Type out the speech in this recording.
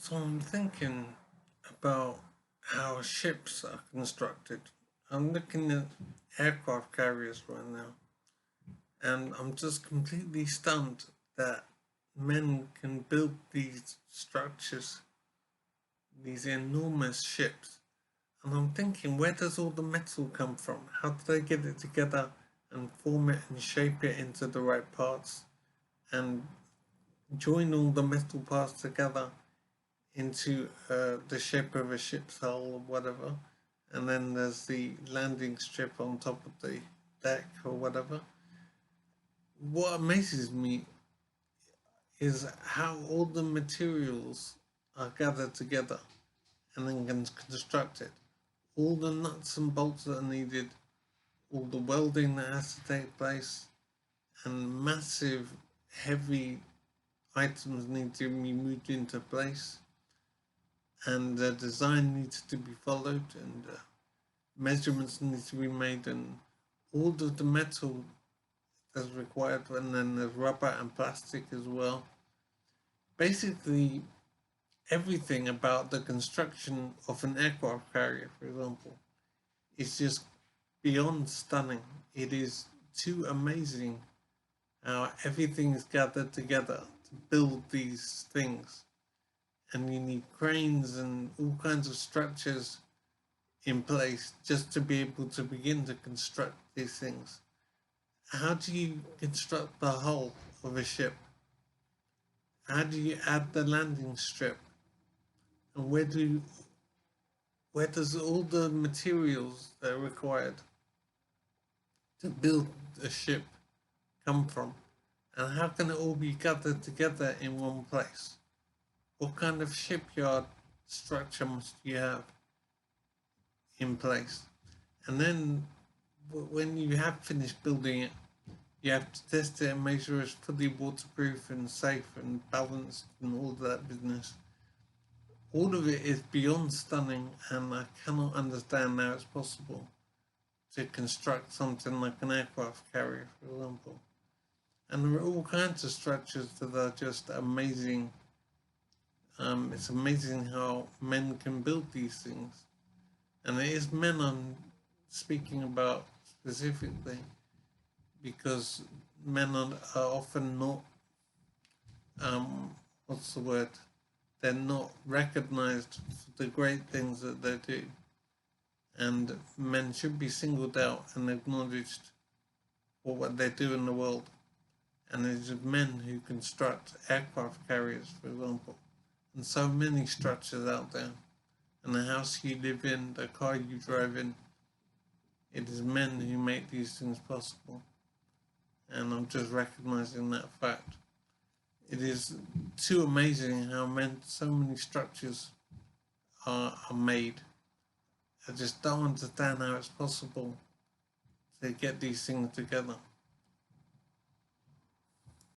So I'm thinking about how ships are constructed. I'm looking at aircraft carriers right now, and I'm just completely stunned that men can build these structures, these enormous ships. And I'm thinking, where does all the metal come from? How do they get it together and form it and shape it into the right parts and join all the metal parts together into the shape of a ship's hull or whatever, and then there's the landing strip on top of the deck or whatever. What amazes me is how all the materials are gathered together and then constructed. All the nuts and bolts that are needed, all the welding that has to take place, and massive, heavy items need to be moved into place, and the design needs to be followed, and measurements need to be made, and all of the metal that's required, and then there's rubber and plastic as well. Basically, everything about the construction of an aircraft carrier, for example, is just beyond stunning. It is too amazing how everything is gathered together to build these things. And you need cranes and all kinds of structures in place just to be able to begin to construct these things. How do you construct the hull of a ship? How do you add the landing strip? And where does all the materials that are required to build a ship come from? And how can it all be gathered together in one place? What kind of shipyard structure must you have in place? And then when you have finished building it, you have to test it and make sure it's fully waterproof and safe and balanced and all that business. All of it is beyond stunning, and I cannot understand how it's possible to construct something like an aircraft carrier, for example. And there are all kinds of structures that are just amazing. It's amazing how men can build these things. And it is men I'm speaking about specifically, because men are often not, what's the word? They're not recognized for the great things that they do. And men should be singled out and acknowledged for what they do in the world. And it is men who construct aircraft carriers, for example, and so many structures out there. And the house you live in, the car you drive in, it is men who make these things possible. And I'm just recognizing that fact. It is too amazing how so many structures are made. I just don't understand how it's possible to get these things together.